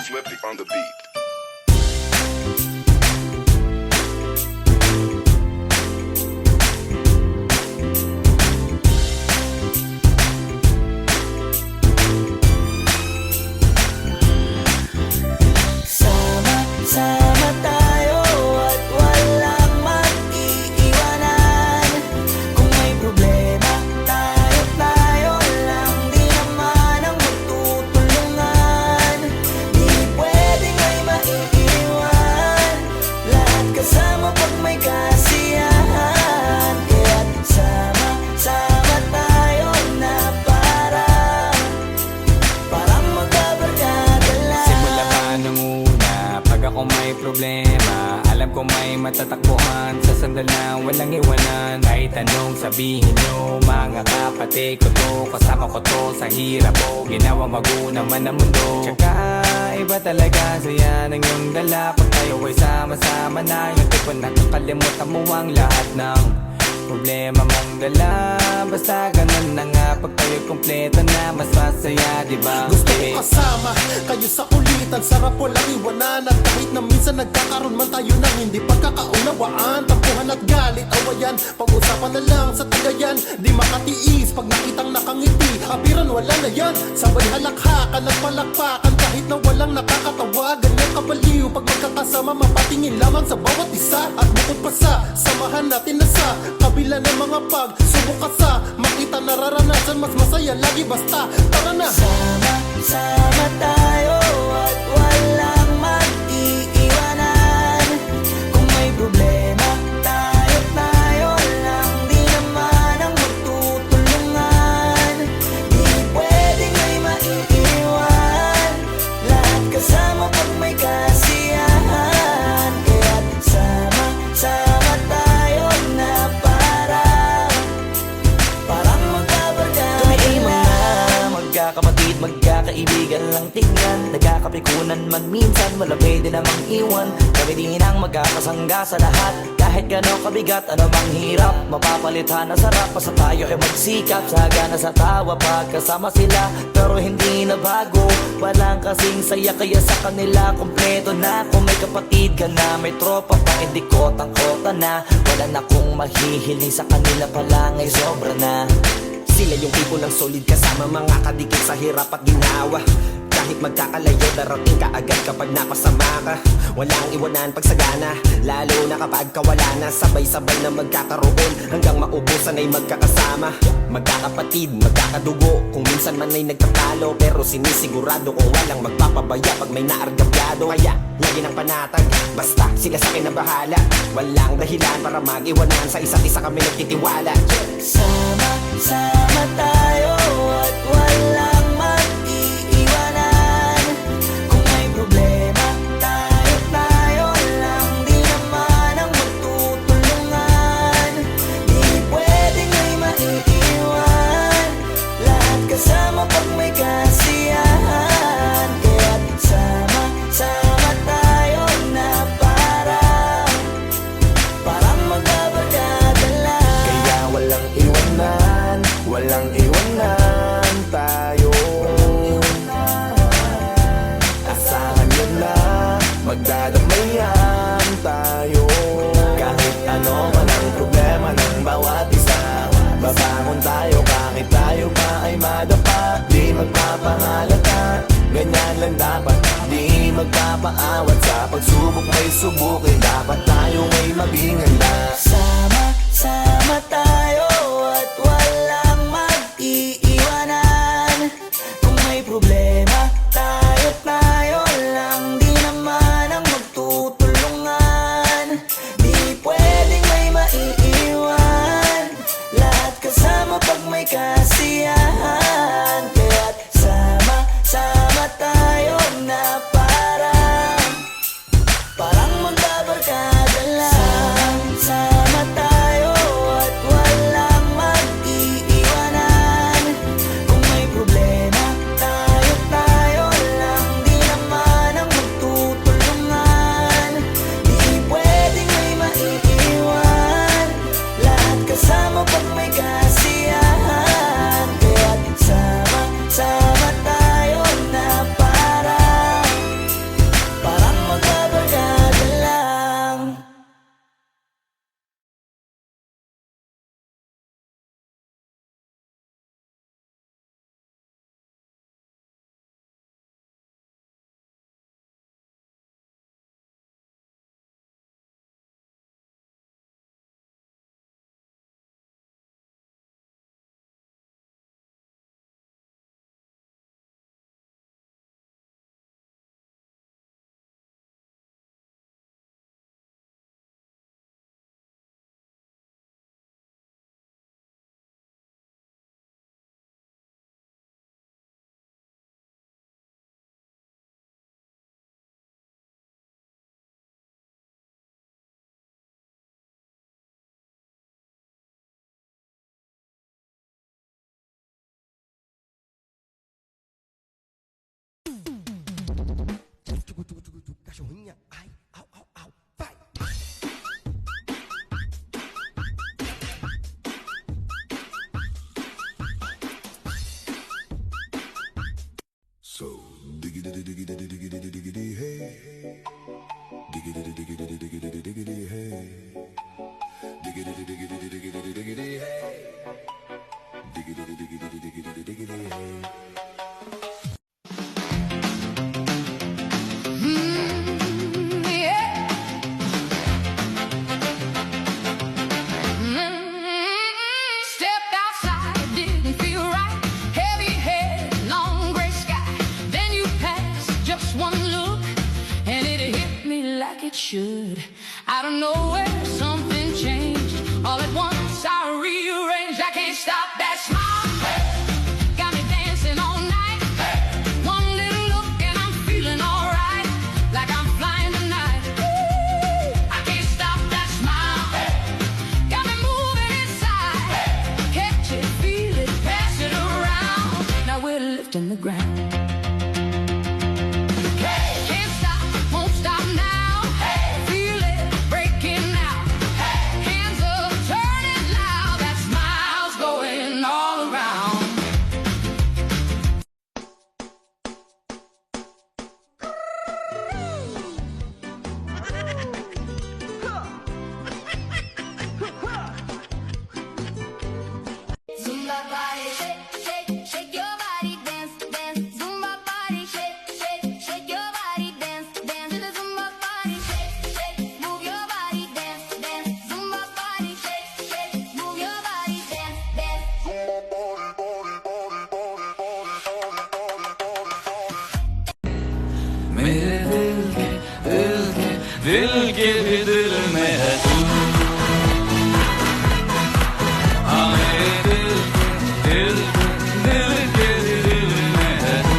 Slippy on the beat. Sama tayo at walang mag-iiwanan. Kung may problema, tayo lang. Di naman ang magtutulungan. Di pwedeng may maiiwan. Lahat kasama pag may kasiyahan. Kaya't sama tayo na parang magkabarkada lang. Simula pa nung una, pag ako may problema, alam ko may matatakbuhan. Sa sandal na walang iwanan. Kahit anong sabihin nyo, mga kapatid ko to, kasama ko to sa hirap ko, ginawa magunang man ang mundo. Tsaka iba talaga saya ng iyong dala. Pag tayo ay sama-sama na, yung tipo nakakalimutan mo ang lahat ng problema mong dala. Basta ganun na nga, pag tayo'y kompleto na, mas masaya, diba? Gusto ko kasama kayo sa kulitan, sarap walang iwanan. At kahit na minsan nagkakaroon man tayo ng hindi pagkakaunawaan, tampuhan at galit, awayan, pag-usapan na lang sa tagayan. Di makatiis pag nakitang nakangiti, apiran wala na yan. Sabay halakhakan at palakpakan kahit na walang nakakatawa. Ganyan kabaliw pag magkakasama, mapatingin lamang sa bawat isa. At bukod pa sa samahan natin na sa kabila ng mga pagsubok ka sa makita nararanasan, mas masaya lagi basta tara na. Sama tayo at walang mag-iiwanan. Kung may problema, tayo lang. Di naman ang magtutulungan. Di pwedeng may maiiwan. Lahat kasama pag may kasiyahan. Kaya't sama tayo na parang magkabarkada. Kami ay mga magkakapatid, magkakaibigan lang tingnan. Nagkakapikunan man minsan, wala pwede namang iwan. Kami din ang magkakasangga sa lahat. Kahit gano'ng kabigat, ano bang hirap, mapapalitan na sarap. Basta tayo ay magsikap, sagana sa tawa pagkasama sila. Pero hindi na bago, walang kasing saya. Kaya sa kanila kompleto na. Kung may kapatid ka na, may tropa pa, hindi kotang-kota na. Wala na kong mahihiling sa kanila pa lang ay sobra na. Sila yung tipo ng solid kasama, mga kadikit sa hirap at ginawa. Kahit magkakalayo, darating ka agad kapag napasama ka. Walang iwanan pag sagana, lalo na kapag kawala na. Sabay-sabay na magkakaroon hanggang maubusan ay magkakasama. Magkakapatid, magkakadugo, kung minsan man ay nagtatalo, pero sinisigurado kung walang magpapabaya pag may naargabyado. Kaya lagi ng panatag, basta sila sa akin na bahala. Walang dahilan para mag-iwanan, sa isa't isa kami nagtitiwala. Sama tayo at walang mag-iiwanan. Kung may problema, tayo lang. Di naman ang magtutulungan. Di pwedeng may maiiwan. Lahat kasama pag may kasiyahan. Kaya't sama tayo na parang magkabarkada lang. Kaya walang iwanan tayo. Asahan nyo na, magdadamayan tayo. Kahit ano man ang problema ng bawat isa, babangon tayo kahit tayo pa ay madapa. Di magpapahalata, ganyan lang dapat. Di magpapaawat, sa pagsubok may subukin. Dapat tayo may maging handa. Sama tayo at walang mag-iiwanan. Kung may problema, tayo lang. Di naman ang magtutulungan. Di pwedeng may maiiwan. Lahat kasama pag may kasiyahan. Kaya't sama tayo na parang magbabarkada lang. Sama Cachorrinha, ai, au, au, au, vai! So diggity diggity diggity diggity hey, diggity diggity diggity diggity hey, diggity diggity diggity diggity hey, diggity diggity diggity diggity hey. Stepped outside, didn't feel right. Heavy head, long gray sky. Then you passed, just one look, and it hit me like it should. Out of nowhere, something changed. All at once, I rearranged. I can't stop that smile. Got me dancing all night. One little look, and I'm feeling alright, like I'm flying tonight. Ooh, I can't stop that smile. Got me moving inside. Catch it, feel it, pass it around. Now we're lifting the ground. Can't stop, won't stop now. Feel it breaking out. Hands up, turn it loud. That smile's going all around. Zumba body, shake, shake, shake your body, dance, dance. Zumba body, shake, shake, shake your body, dance, dance. To the Zumba body, shake, shake, move your body, dance, dance. Zumba body, shake, shake, move your body, dance, dance. मेरे दिल के भी दिल में है तू हाँ मेरे दिल के भी दिल में है तू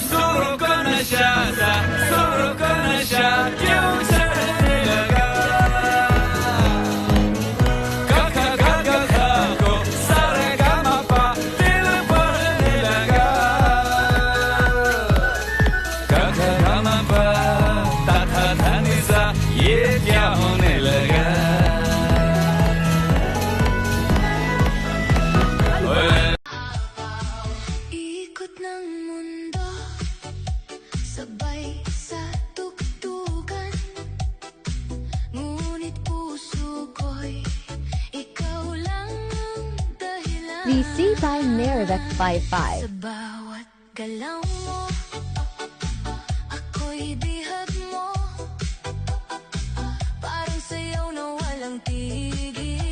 सुरों को नशा था सुरों को नशा क्यों चढ़ने लगा गा गा गा गा को सारे गा मा पा दिल पढ़ने लगा गा गा गा मा पा ता था धा नि सा ये क्या होने लगा Ikot ng mundo, sabay sa tugtugan. Ngunit puso ko'y ikaw lang ang dahilan. VC by Merrick 55. Sa bawat galaw mo, ako'y bihag mo. Parang sayaw na walang tigil,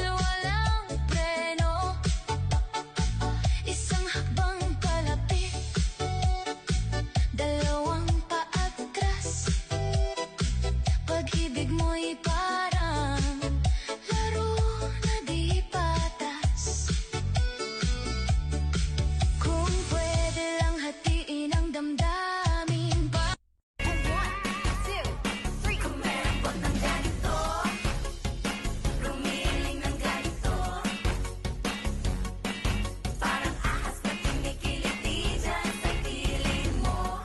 walang preno. Isang hakbang palapit, dalawang paatras. Pag-ibig mo'y parang laro na di patas. Kung pwede lang hatiin ang damdamin pa. 1, 2, 3. Kung meron pag ng ganito, lumiling ng ganito. Parang ahas na kinikiliti dyan sa piling mo.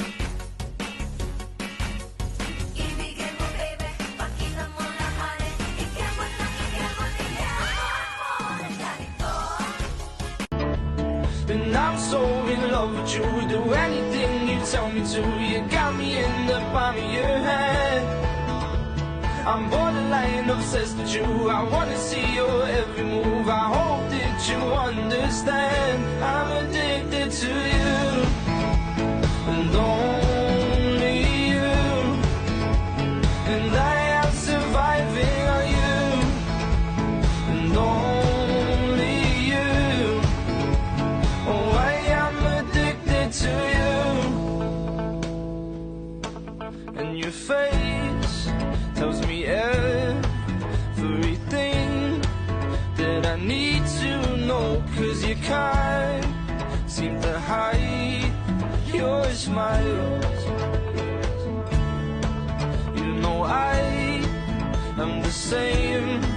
Ibigay mo baby, pakita mo lahat. Ikemot lang, ikemot mo ng ganito. And I'm so in love with you. Do anything you tell me to. You got me in the palm of your hand. I'm borderline obsessed with you. I wanna see your every move. I hope that you understand. I'm addicted to you, and only you. And I am surviving on you, and only you. Oh, I am addicted to you. And your face tells me everything that I need to know. 'Cause you can't seem to hide your smile. You know I am the same